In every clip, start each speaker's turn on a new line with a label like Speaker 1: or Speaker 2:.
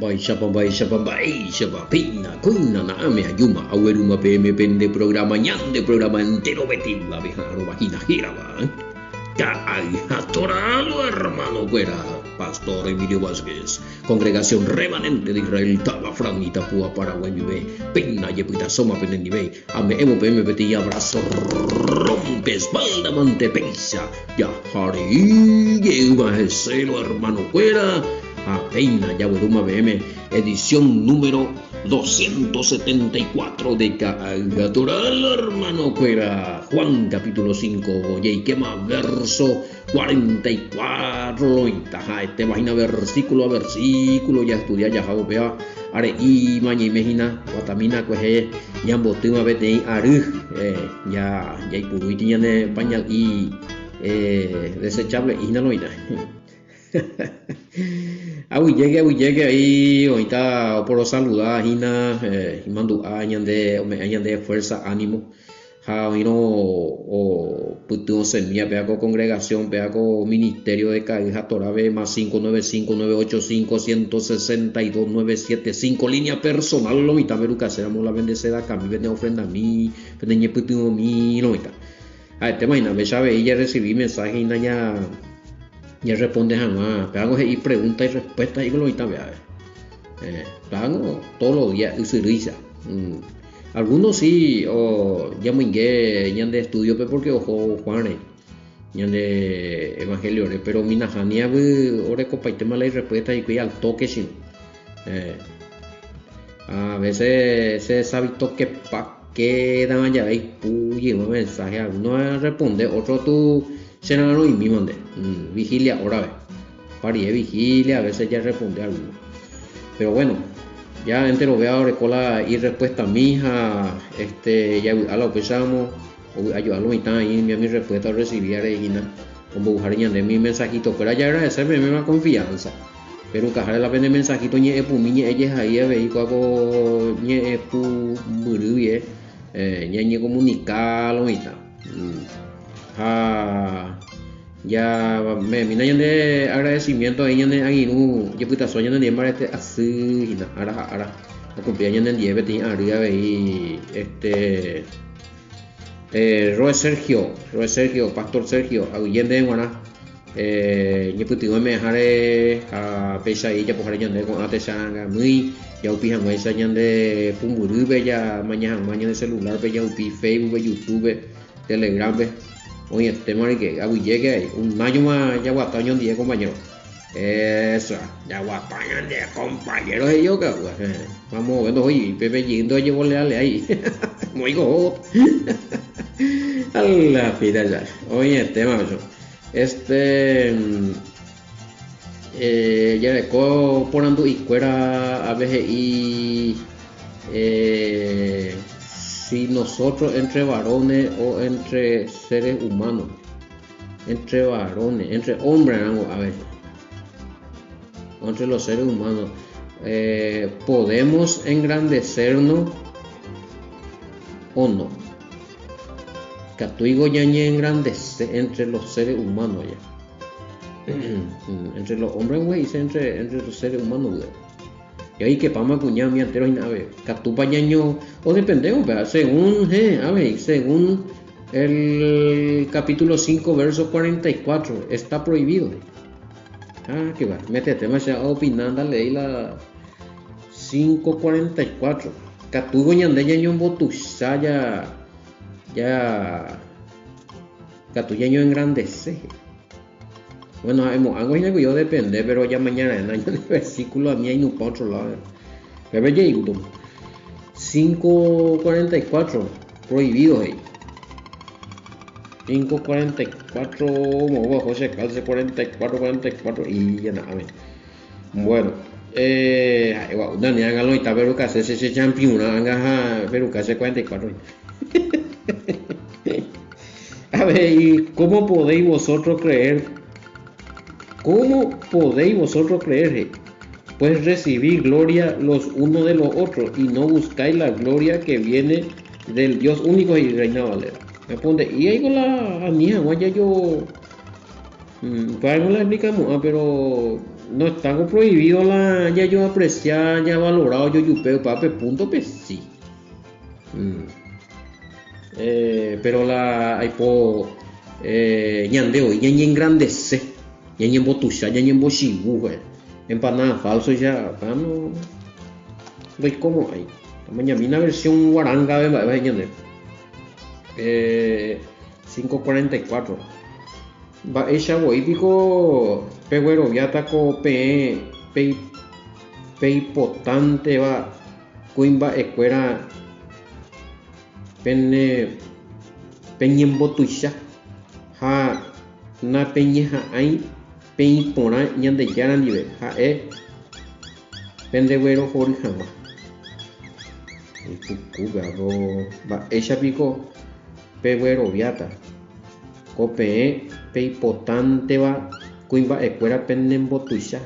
Speaker 1: Baishapa, pina, kuina, naame, ayuma, aweruma, pm, pende, programa, ñande, programa entero, betiva, vejaro, vagina, giraba. Ya hay atoralo, hermano, fuera. Pastor Emilio Vázquez, Congregación Remanente de Israel, Taba, Franita, Púa, Paraguay, Vive, Pena, Yepita, Soma, Penendive, Ame, Emo, PM, Peti, Abrazo, Rompe, Espalda, Mante, Pesa, Ya, Hari, Yeuba, Celo, hermano, fuera. A Peina, Yaburuma BM, edición número 274 de Natural, hermano Cuera. Juan capítulo 5, Yeikema, verso 44. Este vaina versículo a versículo, ya estudia, ya jaopea. Are y maña imagina, guatamina, cueje, yambotima, vete, aru, ya ipuruiti, ya de pañal y desechable, y naloina. Awi llegue ahí ahorita por saludar hina mando añan de fuerza ánimo ha vino o puto semilla peaco congregación peaco ministerio de Caija Torabe más 595-985-162-975 línea personal lo mitad veruca seramos la bendecida acá mi vende ofrenda a mí vende puto mi lo mitad a este mañana me sabe ella recibí mensaje y ya responde jamás, pero hago y pregunta y respuesta y lo ahorita vea. Hago todos los días y se risa. Algunos sí, o ya me engué, ya de estudio, pero porque ojo Juan, ya de evangelio, pero mi najania ore compartir mal y respuesta y que al toque sí. A veces se sabe toque pa que dan allá ahí, puye un mensaje, alguno responde, otro tú será lo mismo mande vigilia ahora ve parí vigilia a veces ya responde algo pero bueno ya entero veo ahora cola y respuesta mija ya a lo pensamos o ayudarlo y tan ahí mi respuesta recibir Regina como bujareña de mi mensajito pero ya agradecerme mi confianza pero cajar la pena mensajito ñe epu miñe ella ahí ve y cuaco ñe epu murubie ñe comunicarlo y tal ya me mina de agradecimiento a ella de aguinu yo puta soña de mar así ara la cumpleaños del 10 beti arriba y Roe Sergio Pastor Sergio Allende guana yo puta me dejaré a pesa ella por allá con atesanga muy ya upi jamás esa de pumburu bella mañana de celular bella upi Facebook YouTube Telegram oye que llegue ahí un mayo más ya guataño 10 compañeros eso ya guataño 10 compañeros y yo que vamos viendo oye Pepe yendo llevo leale ahí muy go a la vida ya oye tema ya le co ponando y cuera a veces y si nosotros entre varones o entre seres humanos, entre varones, entre hombres, a ver, entre los seres humanos, podemos engrandecernos o no. Catuigo ya ni engrandece entre los seres humanos ya. Entre los hombres, güey, entre los seres humanos, güey. Y ahí que pama cuñado mi antero y nave, catupa ñaño, o dependemos, según el capítulo 5, verso 44, está prohibido. Que va, métete, me sea opinando, leí la 5:44. Catugo ñande ñaño en botusa ya, catuñaño engrandece. Bueno, algo en que yo depende, pero ya mañana en el versículo a mí hay un para otro lado. Pero ya digo, 5:44, prohibido ahí. 5:44, como bajo José Calce 44 y ya nada. Bueno, Dani, hágalo y está pero que hace ese campeón, pero que hace 44. A ver, ¿y cómo podéis vosotros creer? ¿Cómo podéis vosotros creer? Pues recibir gloria los unos de los otros y no buscáis la gloria que viene del Dios único y Reina Valera. Me pone, y ahí con la mía, guaya yo, para no la explicamos, pero no está algo prohibido ya yo apreciar, ya valorado, yo yupeo, pape, punto, pues sí. Pero hay po ñandeo, ya ni engrandece, ya ni embotucha, ya ni embochibu, empanada falso ya, no, doy como hay. Mañana versión guaranga de ñande. 5:44. Va ella voy pico peguero viata ko pe importante va cuimba escuela pene peñembo tuisha ha na peñeja hay peñ pora ñande yaran dive ha pendeguero hori jama y cucuga va ella pico peguero viata ko pe importante va cuimba escuela penembo tuisha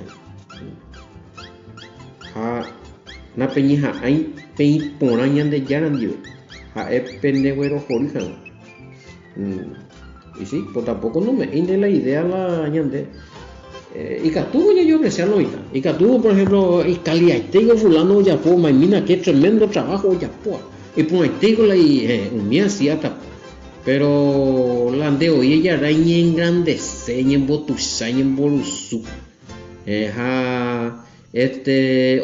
Speaker 1: ha na peñeja hay peñ pora ñande yaran dive ha pendeguero hori jama. Y sí, pues tampoco no me inde la idea la ñande. Y catuvo ya yo apreciarlo ahorita. Y catuvo, por ejemplo, y caliaitego fulano ya po, maimina qué tremendo trabajo ya po. Y pues aitego la un mía hasta. Pero la ande hoy ella era en grandece, en botusa, en borusu.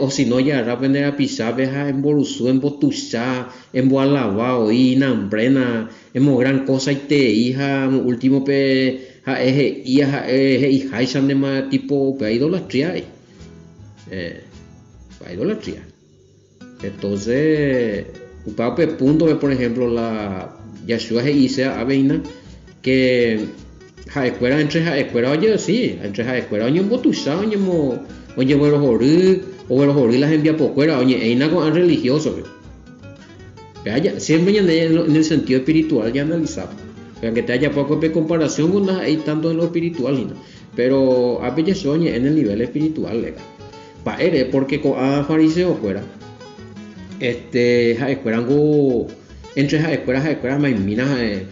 Speaker 1: O si no ya aprender a pisar, veja en borusu, en botusa, en boalabao, y nambrena. Hemos gran cosa y te hija último pe hija de más tipo pe idolatría idolatría. Entonces upao pe punto por ejemplo la Yeshua dice a Beina que escuela entre escuela oye sí entre escuela oye botusa oye bueno jorí las envía por fuera oye eina con religioso. Siempre en el sentido espiritual ya analizado, aunque te haya poco de comparación con hay tanto en lo espiritual, pero a veces soñe en el nivel espiritual legal. Para porque con a fariseo fuera, esperando entre escuelas maimina el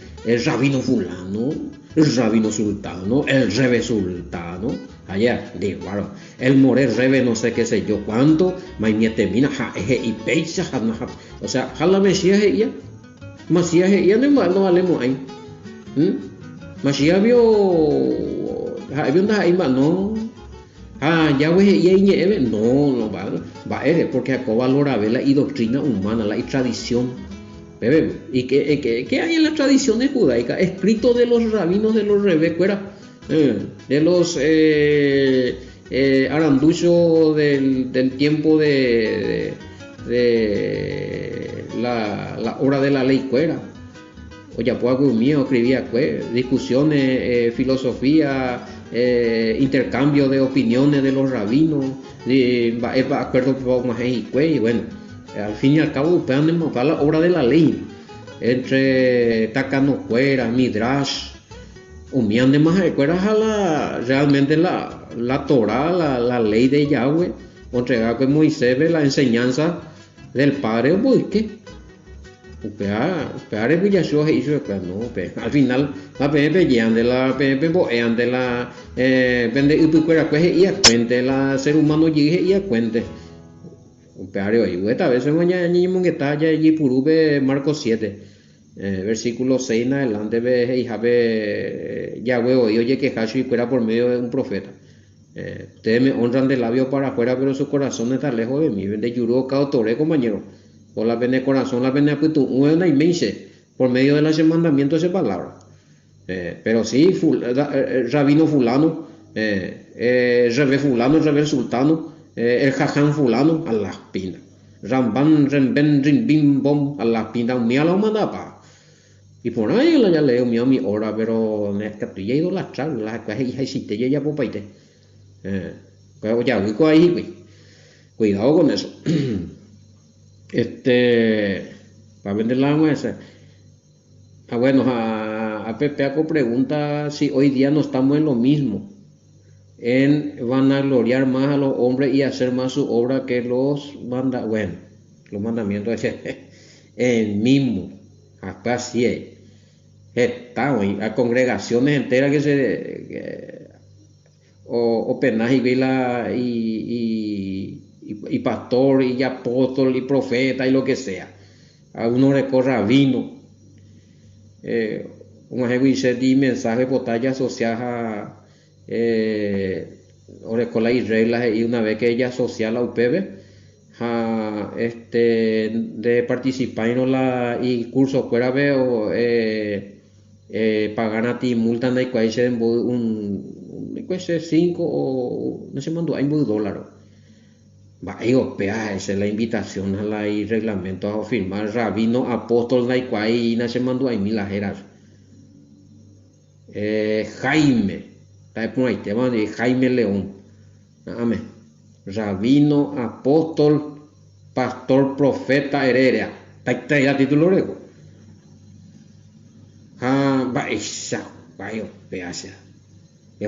Speaker 1: rabino fulano, el rabino sultano, el rebe sultano. Allá, digo, claro, el more rebe no sé qué sé yo cuánto, maimia termina, y peisa, o sea, jala mesías ella no valemos ahí. Masías vio ahí no, ya güey, no va porque acá valora la y doctrina humana, la y tradición. Bebé, ¿y qué hay en la tradición judaica? Escrito de los rabinos de los rebecueras. De los aranduchos del tiempo de la hora de la ley cuera. Oye, pues mío escribía discusiones, filosofía, intercambio de opiniones de los rabinos, acuerdo más y bueno, al fin y al cabo, para la hora de la ley, entre Takano cuera, Midrash. Humían de más recuerdas realmente la Torah, la ley de Yahweh, o entregar que Moisés ve la enseñanza del Padre o qué. Peare Villashua hizo no, al final la pelean de la boean de la vende upicuera pues y a cuente la ser humano llegue y a cuente. Peare hoy, esta vez mañana ni mongueta ya y purube Marcos 7. Versículo 6 en adelante ve Yahweh oye que Hashu fuera por medio de un profeta. Ustedes me honran de labio para afuera, pero su corazón está lejos de mí. De Yuru Cautore, compañero. O la pene corazón, la pene aputu, una inmense, por medio de los mandamientos de palabra. Pero sí, rabino fulano, rebe fulano, rebe sultano, el jaján fulano, a las pinas. Ramban, remben, rimbim, bom, a las pinas, un mía la humanidad. Y por ahí ya leo mi hora, pero en el capilla idolatrar, la que existe ya por paite. Pero ya, cuidado con eso. Para vender la muestra. Bueno, a Pepeaco pregunta si hoy día no estamos en lo mismo. Van a gloriar más a los hombres y hacer más su obra que los mandamientos. El mismo. Hasta así está, a congregaciones enteras o penaj y pastor y apóstol y profeta y lo que sea. A uno recorre rabino. Un ejemplo di mensaje botalla asociada a y reglas y una vez que ella asocia la UPB de participar en la y curso fuera veo pagan a ti multa de un 5 o no se mandó hay $1 va y opea esa es la invitación a la y reglamento a firmar rabino apóstol na y na se mandó hay milajeras Jaime está por ahí tema de Jaime León amén rabino apóstol pastor profeta heredera está ya título rego va esa va y opea sea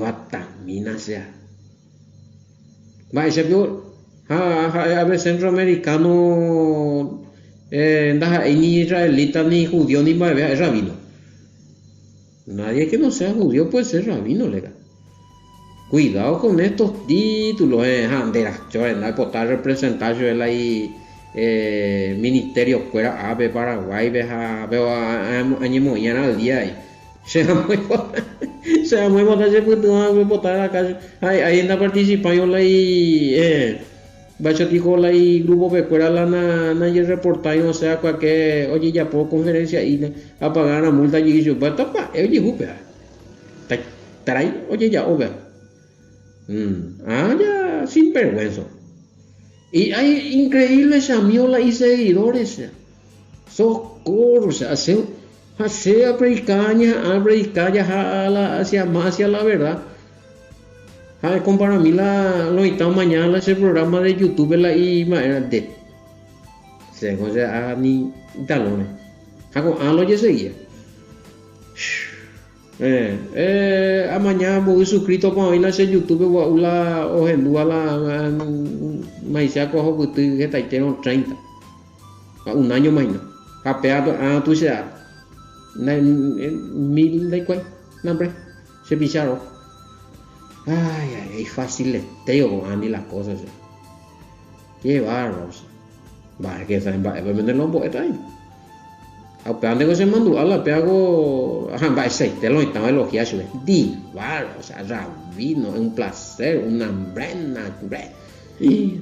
Speaker 1: va tamina sea va ese peor a ver centroamericano ni israelita ni judío ni más es rabino. Nadie que no sea judío puede ser rabino, legal. Cuidado con estos títulos, yo no puedo representar yo el ahí ministerio fuera ave Paraguay veo a mañana al día ahí. Se va muy botar se puede botar la calle. Ahí anda participando ahí Bacho dijo la y grupo pecuera la na y reportaje o sea cualquier oye ya por conferencia y a pagar la multa y yo va tapa oye jupe trae oye ya over ya sin vergüenza y hay increíbles chamiola y seguidores socorro o sea hace a predicar hacia la verdad. Con para mí lo estamos mañana ese programa de YouTube la y era de se cosa ni talones con lo ya seguía a mañana voy suscrito con hoy ese YouTube la o en la maíza cojo que está lleno 30 un año más no capeado tú sea mil de cuál nombre se picharon. Ay, fácil te digo Andy las cosas. Qué bárbaros. Va, que saben, va a vender los poetas ahí. A peande que se mandó a la peago, va ese te lo estaba elogiando. Di, bárbaro, o sea, rabino, un placer, una brena,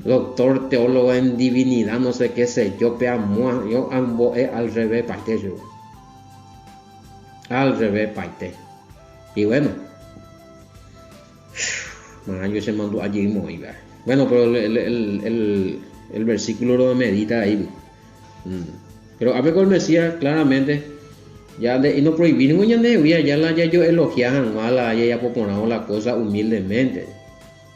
Speaker 1: doctor teólogo en divinidad, no sé qué sé, yo amo al revés paite yo. Al revés paite. Y bueno. Yo se mandó allí mismo. Bueno, pero el versículo lo medita ahí. Pero a ver con Mesías claramente ya y no prohibir ya yo elogiaban mala ya poponamos la cosa humildemente.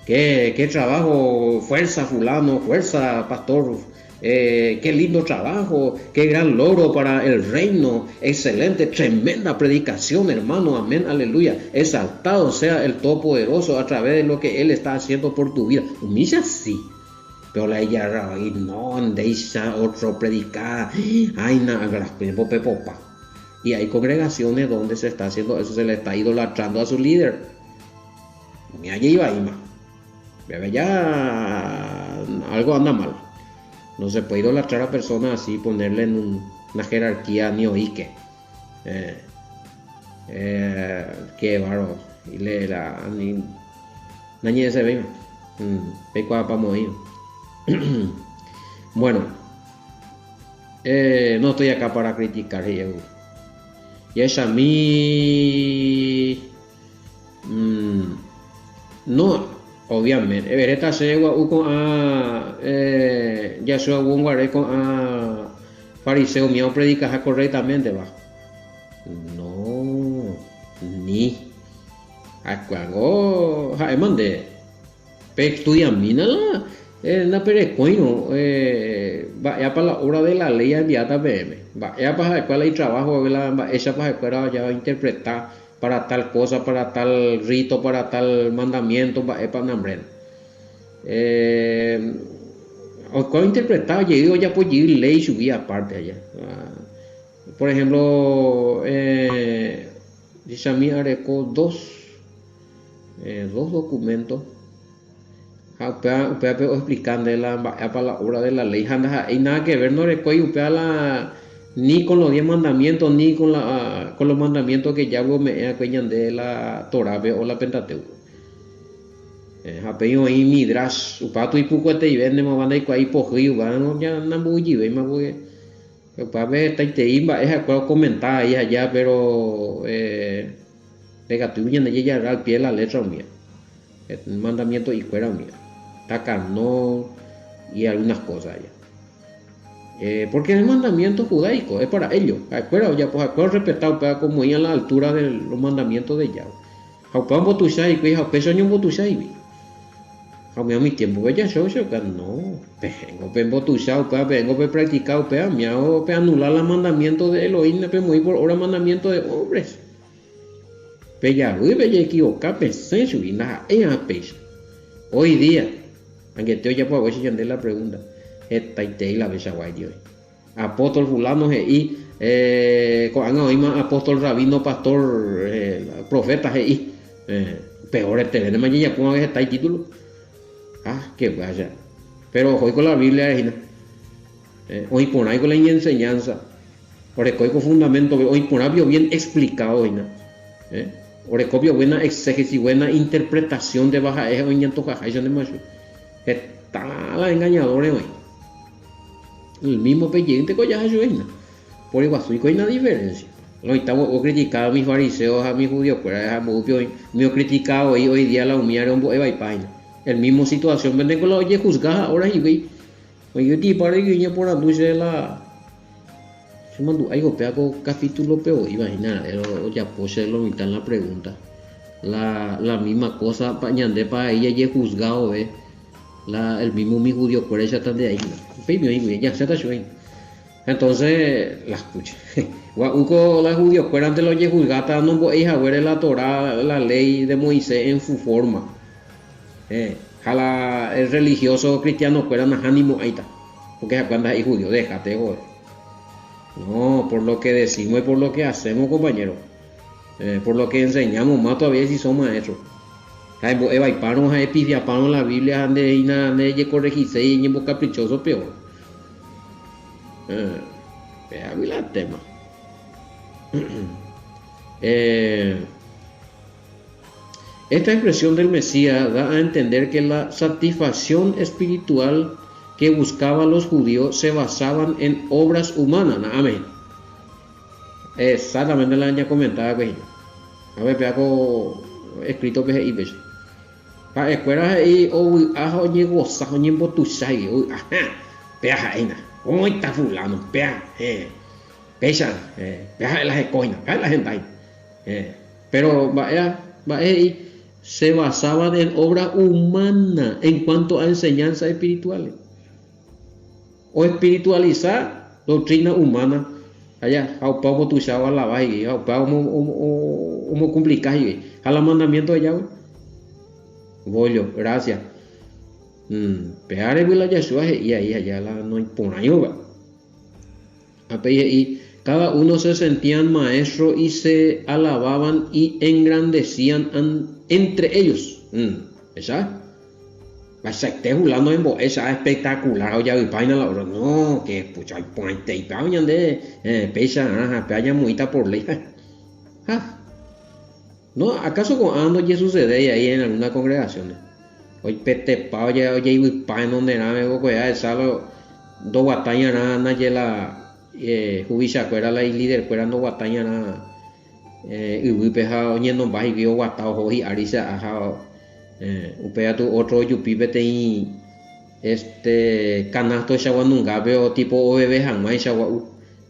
Speaker 1: Qué trabajo, fuerza fulano, fuerza pastor. Qué lindo trabajo, qué gran logro para el reino, excelente, tremenda predicación, hermano, amén, aleluya, exaltado sea el Todopoderoso a través de lo que Él está haciendo por tu vida. Humilla sí, pero la ella y no deja otro predicar, ay, nada, popa. Y hay congregaciones donde se está haciendo eso, se le está idolatrando a su líder. Y allí iba Ima, ya algo anda mal. No se puede idolatrar a personas así, ponerle en una jerarquía ni oíque. Qué bárbaro. Y le la ni nadie se ve. Pecua para morir. Bueno, no estoy acá para criticar. Y es a mí. No. Obviamente, vereta segua con ya soy un guaré con fariseo mío predica correctamente va. No, ni a cuando mande pe estudia mina la perecuino va ya para la obra de la ley enviada PM va ya para la escuela y trabajo esa para la escuela ya va a interpretar para tal cosa, para tal rito, para tal mandamiento, para nombre. Cuando interpretaba, yo digo ya pues ley subía aparte allá. Por ejemplo, dice a mí areco 2, dos documentos. Upea explicando para la obra de la ley. Hay nada que ver, no recuerdo ni con los 10 mandamientos, ni con los mandamientos que ya me acuerdan de la Torah o la Pentateuco. Apeño ahí midrash, upato y poco te vende más banda y cuál pojiu, no ya no muy jive más porque para ver te iba es acuerdo comentar ahí allá pero de gato y ya al pie la letra mía. El mandamiento y fuera mía. No y algunas cosas allá. Porque el mandamiento judaico es para ellos. Acuerdo ya pues acuerdo respetado para como ir a la altura de los mandamientos de Yahweh. Jaupan botushai, que jaupe soño botushai. Jaume a mi tiempo ya yo no. Vengo botushai, vengo practicado, me hago anular los mandamientos de Elohim, muy por ahora mandamientos de hombres. Pella, uy, bella equivocar, pensé y nada, hoy día, aunque te oye por ver si la pregunta, esta y la bella guay de hoy. Apóstol fulano y con apóstol rabino pastor profeta y peor este ven mañana pongo que está el título que vaya pero hoy con la Biblia hoy por ahí con la enseñanza hoy con fundamento hoy por ahí bien explicado hoy hoy copio buena exégesis buena interpretación de baja es hoy en toca de macho está la engañadora hoy el mismo pellente que ya yo por igual soy hay una diferencia. Lo estamos criticado a mis fariseos, a mis judíos, pero me he criticado y hoy día la humillaron por y página. El mismo situación, venden con la oye juzgada ahora y ve. Oye, ti para que por la dulce la. Se mandó algo peaco capítulo peor, imagina, ya puse lo mitad en la pregunta. La misma cosa pañande para ella y juzgado, el mismo mi judío, por ella está de ahí. Ya se está subiendo. Entonces, la escuché. Uco la judíos fueran de los yehudgata no podéis ver la Torah, la ley de Moisés en su forma. El religioso cristiano fueran a ánimo ahí está. Porque cuando hay judío, déjate, joder. No, por lo que decimos y por lo que hacemos, compañeros. Por lo que enseñamos, más todavía si somos maestros. Hay panos, hay pifiapanos en la Biblia, ande corregirse y en caprichoso peor. Vea el tema. Esta expresión del Mesías da a entender que la satisfacción espiritual que buscaban los judíos se basaban en obras humanas. Amén. Exactamente la ya comentaba pues. A ver, peaco escrito pues ahí pues. Para escuela ahí hoy ajo ni gozajo ni botusai. Pea ahí na. ¿Cómo está fulano? Pea, pesa, pea las coinas, pea la gente ahí. Pero se basaban en obra humana en cuanto a enseñanzas espirituales. O espiritualizar doctrina humana. Allá, a pavo tu chava la vai, a pavo como complicar a la mandamiento de Yahweh. Bollo, gracias. Peare la Yeshua y ahí allá la no impone yoga. Y cada uno se sentían maestros y se alababan y engrandecían entre ellos. ¿Esa? Vas a estar jugando en esa espectacular o ya vi página la hora. No, que pucha hay puente y pañan de pesa, peña muita por ley. No, ¿acaso con ando ya sucede ahí en algunas congregaciones? Hoy pete pa oye y pa en donde nada me voy a salo do guataña nada la jubisha fuera la líder fuera no guataña nada y peja oye no va y vio guatao hoy arisa ajá upea tu otro yupi vete y canasto chagua nunca veo tipo bebé jamás chagua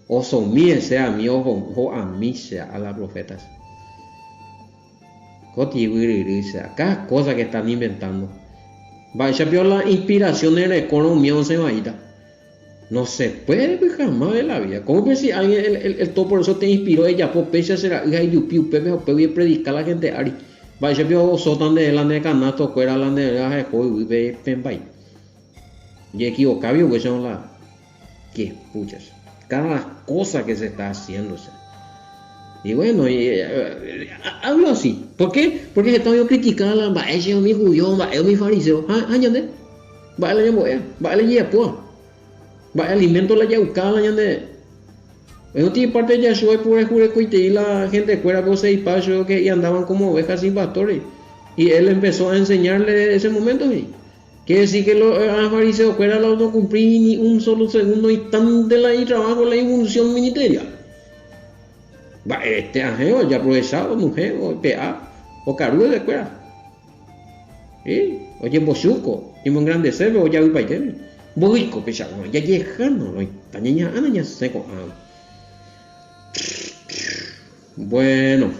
Speaker 1: o son mío sea mío o a mí sea a las profetas cada cosa que están inventando. Vaya vio la inspiración en la economía o se vaya. No se puede jamás de la vida. ¿Cómo que si alguien el todo por eso te inspiró ella? Pues pese será hija y yupi upe voy a predicar a la gente ari. Vaya vio sotan de la de canasto fuera la de la hoy ve penbay. Y equivocado yo pues son la que puchas. Cada cosa que se está haciendo. Y bueno, hablo así. ¿Por qué? Porque estaba yo criticando a Baeche, mi judío, Baeche, mi fariseo. ¿Ah, ñande? Bae la ñamboya, Bae la ñapua. Bae alimento la yaucala, ñande. Bueno, tiene parte de Yahshua y por jure cuite y la gente fuera José y Pacho que y andaban como ovejas sin pastores. Y él empezó a enseñarle ese momento. ¿Sí? Que decir que los fariseos fuera no cumplir ni un solo segundo instante de trabajo la función ministerial. Va, ajeo, ya aprovechado, mujer, o PA, o carudo de escuela. ¿Sí? Oye, bochuco, y muy grande se ve, o ya voy para allá. Boico, que ya llegando, no, taña, ya seco. Bueno,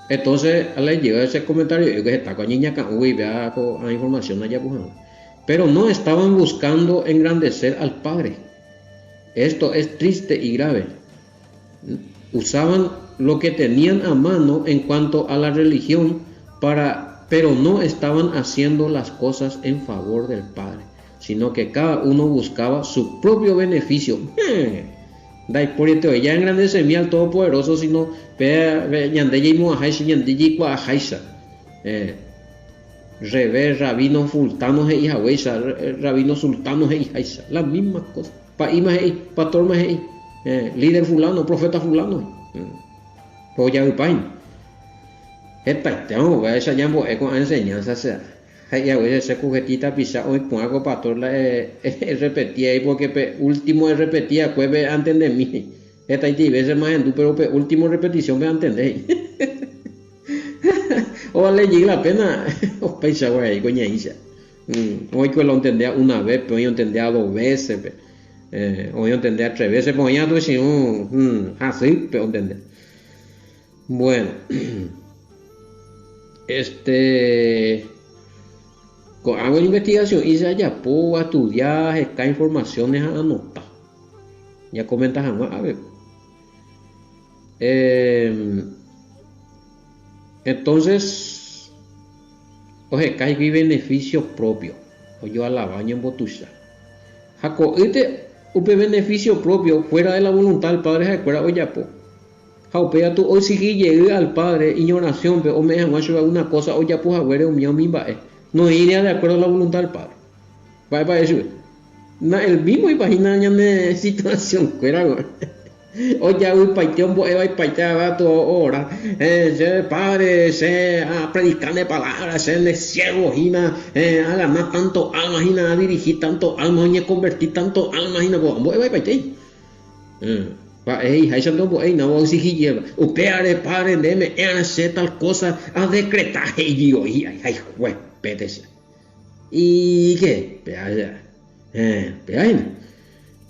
Speaker 1: entonces a la llega ese comentario, yo que está con niña, uy, vea con información allá, pero no estaban buscando engrandecer al Padre. Esto es triste y grave. Usaban lo que tenían a mano en cuanto a la religión, pero no estaban haciendo las cosas en favor del Padre, sino que cada uno buscaba su propio beneficio. Dai por esto ya engrandece mi al Todopoderoso, sino Revés, rabinos fultanos e hija rabinos sultanos e hija, las mismas cosas. Pastor líder fulano, profeta fulano. Pues ya pain. Esta tengo esa llamo con enseñanza sea. Hay a veces se cujetita pisa hoy pongo pastor la repetía y porque último repetía pues ve antes de mí. Esta y veces más en tu pero último repetición me entendéis. O le llega la pena o paisa güey coña isa. Hoy que lo entendía una vez, pero yo entendía dos veces. O yo entendía tres veces, pues ya tú decís, así, pero entendía. Bueno, hago investigación, hice allá, puedo estudiar, estas informaciones a anotar. Ya comentas jamás, a ver. Entonces, oye, hay beneficio propio. O yo a la baña en Botucha. Jaco, un beneficio propio fuera de la voluntad del Padre, se acuerda, oye, po. Jaupea tú hoy si llegué al Padre, ignoración, pero me jamás una cosa, oye, pues, a ver, un mío, no iría de acuerdo a la voluntad del Padre. Para eso, el mismo imagina la situación, fuera, oye, hoy paiteón, voy paitear toda hora, Padre, a predicar de palabras, ser ciego, a ganar tanto almas, a dirigir tanto almas, a convertir tanto almas, voy paitear. Hay santo no voy a exigir lleva. Upeare, padre, deme, hacer tal cosa, a decretar, y ay, juez, pétese. ¿Y qué? Pea,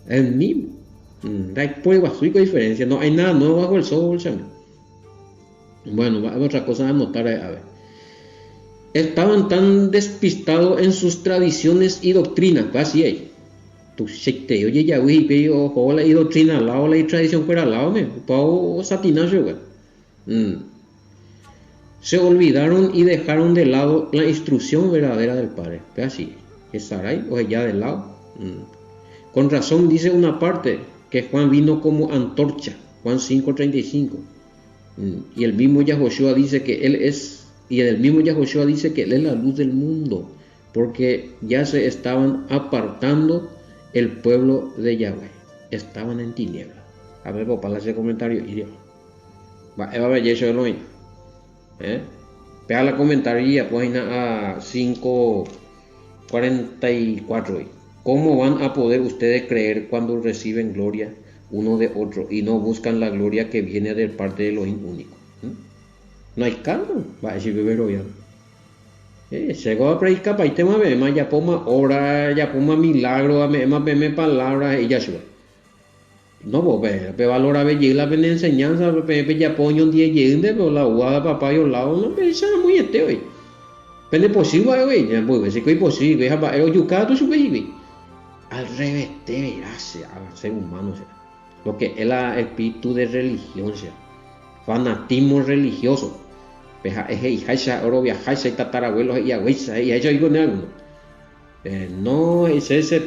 Speaker 1: el mismo. Hay pruebas, única diferencia, no hay nada nuevo bajo el sol, chamo. Bueno, otra cosa a anotar, a ver. Estaban tan despistados en sus tradiciones y doctrinas, así es. Tu secte, oye, ya vi, pero ojo, la doctrina al lado, la tradición fuera al lado, me, pao satinaje, güey. Se olvidaron y dejaron de lado la instrucción verdadera del Padre. Ve así, es Sarai, o ya de lado. Con razón dice una parte que Juan vino como antorcha, Juan 5:35. Y el mismo Yahoshua dice que él es, y el mismo Yahoshua dice que él es la luz del mundo, porque ya se estaban apartando el pueblo de Yahweh, estaban en tinieblas. A ver, para ese comentario, iría. Va a ver, eso no hay. Pega la comentario, página 5:44. ¿Cómo van a poder ustedes creer cuando reciben gloria uno de otro y no buscan la gloria que viene de parte de los únicos? No hay caldo, va a decir bebero ya. Llegó a predicar para el tema de ya ponga obra, ya ponga milagro, me palabras y ya sube. No, pues, valora ver la enseñanza, ya pone un día yende, pero la guada papá y lado, no, pero eso es muy hoy. Pero es posible, güey, ya pues, si es posible, pero yucado tú subes, al revés, te verás al ser humano, o sea, lo que es el espíritu de religión, o sea, fanatismo religioso. No, ese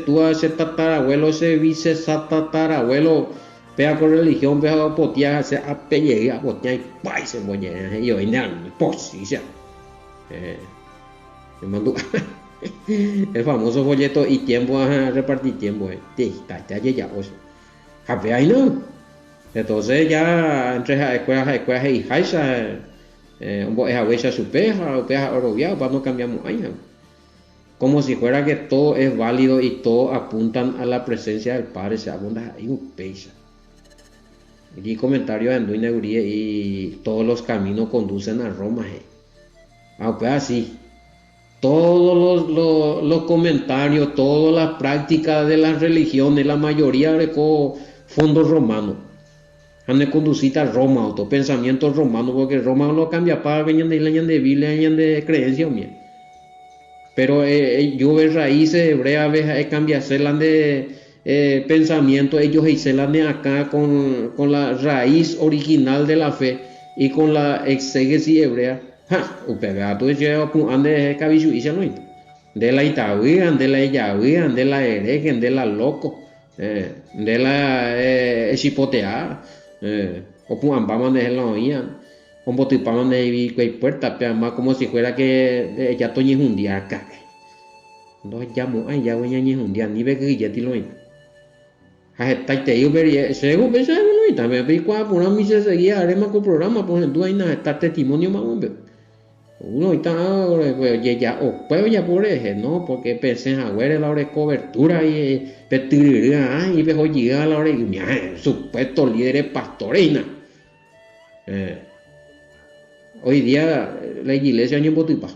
Speaker 1: tatarabuelo, ese vice tatarabuelo, pega con religión, pega con potia, se apellegue a potia y pai se moñe, yo en el posición. Me mandó el famoso folleto y tiempo a repartir tiempo, ya ya, o sea, ahí no. Entonces ya entre las escuelas y Haisha, un poco esa huella su peja, o peja oroviado, para no cambiamos años. Como si fuera que todo es válido y todos apuntan a la presencia del Padre, se abunda ahí un pecha. Y comentarios en Duine Gurie y todos los caminos conducen a Roma. Aunque así, todos los comentarios, todas las prácticas de las religiones, la mayoría de fondos romanos. Han de conducir a Roma, otro pensamiento romano, porque Roma lo cambia para venir de la de Biblia, de creencia, mía. Pero yo veo raíces hebreas, cambia celan de pensamiento, ellos celan de acá con la raíz original de la fe y con la exégesis hebrea. Upega tú ya ande cabichu y de la itaúan, de la yahuían, de la herejen, de la loco, de la chipoteada, o puambaman de la oían. Como tu paman de vi puerta, pero más como si fuera que ya toñi un día acá. No llamo, ay, ya voy a ni un día, ni ve que ya te lo hice. Hasta te digo, pero según pensé, no, y también vi cuál por una misa seguía, haremos con programa, por ejemplo, hay nada, está testimonio más hombre. Uno está, pues ya, o puedo ya por ese, no, porque pensé en agüero la hora de cobertura y petiriría, ay, y vejo llegar a la hora y supuesto líderes pastores y nada. Hoy día la iglesia no puede pa.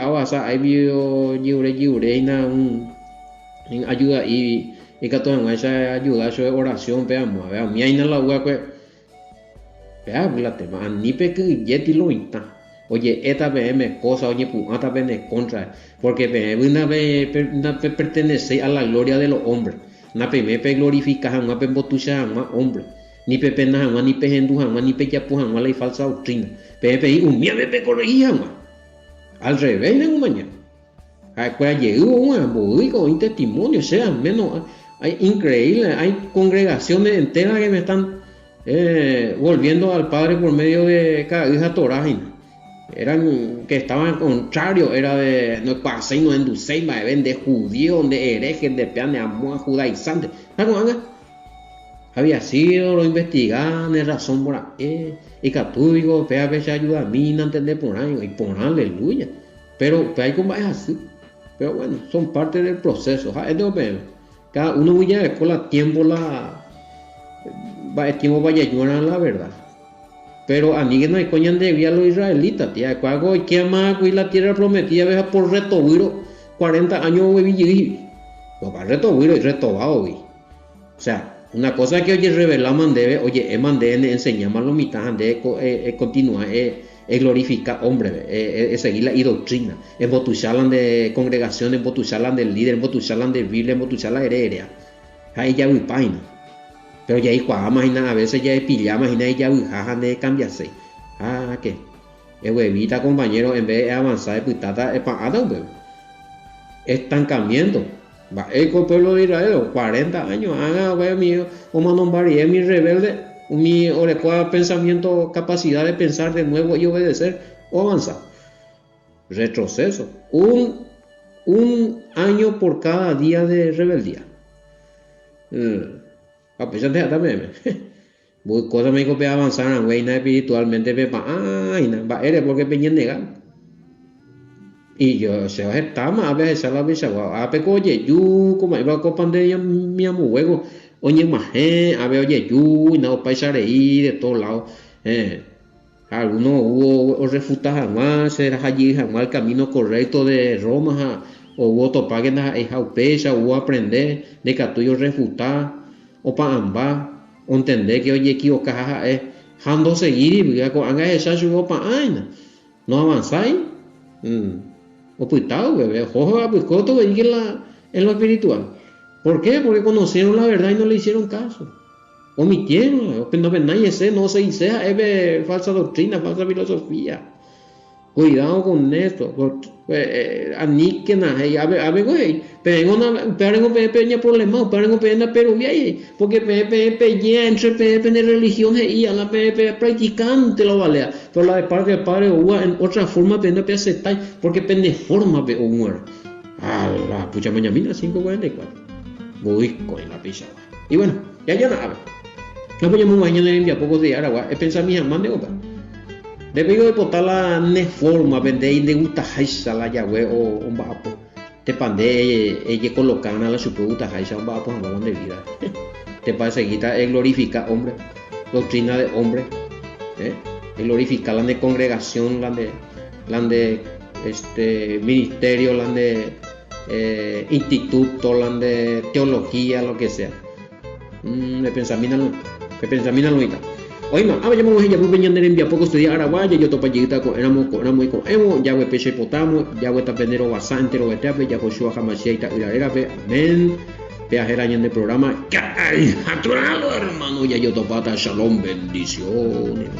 Speaker 1: Awasa hay bio yure na un ayuda y que todo esa ayuda eso es oración veamos vea mi aina la agua que vea la tema ni pe que yeti lo inta oye esta me cosa oye pu ata me contra porque una vez pertenece a la gloria de los hombres na pe me glorifica a una pe botucha a hombre ni pe pena ni pe hendu ni pe yapu la falsa doctrina pe un mía pe corregía al revés en un mañana pues llegó un testimonio, o sea, al menos hay increíble, hay congregaciones enteras que me están volviendo al Padre por medio de cada hija torágina. Eran que estaban contrarios, era de no pasé no enducéis, de judíos, de herejes, de pean de amor judaizantes. Había sido, lo investigaban, de razón por ahí, y católico, pea a veces ayuda a mí, no entender por ahí, y por aleluya. Pero hay como es así. Pero bueno, son parte del proceso. Cada uno ya con la tiempo el tiempo vaya a ayudar a la verdad. Pero a mí que no hay coña de vía los israelitas, tía, cuando hay que amar y la tierra prometida, veja por retoviro 40 años de vivir. Lo va a retoviro y retovado, o sea, una cosa que oye revelar mandebe, oye, mandé enseñar más lo mitad, de continuar, glorificar hombre, seguir la doctrina, botuchalan de congregación, botuchalan del líder, botuchalan de Biblia, botuchalan heredia. Ahí ya voy página. Pero ya hay imagina, a veces ya hay pillama, imagina ya voy jajan de cambiarse. ¿Qué? El huevita, compañero, en vez de avanzar, de putata, es para estancamiento. Va el pueblo de Israel, 40 años, mío, o manombarí, mi rebelde, mi orecua pensamiento, capacidad de pensar de nuevo y obedecer, o avanzar. Retroceso. Un año por cada día de rebeldía. A pesar de también, cosas me dijo que avanzar, güey, espiritualmente, eres porque peñen negar. Y yo se va a estar más a veces a la vez a peco oye yo como iba a copan de mi amo huevo oye más a ver oye yo y no paisar ahí de todos lados algunos hubo refutas jamás era allí jamás el camino correcto de Roma o hubo topar que es aupecha hubo aprender de que tuyo refutar o para ambas o entender que oye equivocar es jando seguir y haga esa subo para no avanzáis ocultado, ojo, en lo espiritual. ¿Por qué? Porque conocieron la verdad y no le hicieron caso. Omitieron, no nadie se dice, es falsa doctrina, falsa filosofía. Cuidado con esto. Aníquena, a ver, güey. Pero peña problema, pero peña pero bien. Porque peña entre peña religión y a la practicante lo vale. Pero la de parte de padre o en otra forma peña aceptar. Porque peña forma pe o muere. A la pucha mañana 5:44. Voy con la pizza. Y bueno, ya nada. No podemos mañana en día pocos días. Ahora, pensar mi hermano de opa. Debido de botar la neforma, vender de gusta haisa la yagüe o un vapo. Te pande, ella colocan a la super gusta haisa un vapo, no de vida. Te parece que glorifica hombre, doctrina de hombre, glorifica la de congregación, la de ministerio, la de instituto, la de teología, lo que sea. De pensamiento lo está. Oye, vayamos a muy peña en via poco estudiar araguaya, yo topa llegita con éramos con emo, ya we peche potamo, ya we tapendero bastante lo etape, ya Joshua Hamashiach y la era ve, amén. Viajera en el programa, natural hermano, ya yo topata, shalom, bendiciones.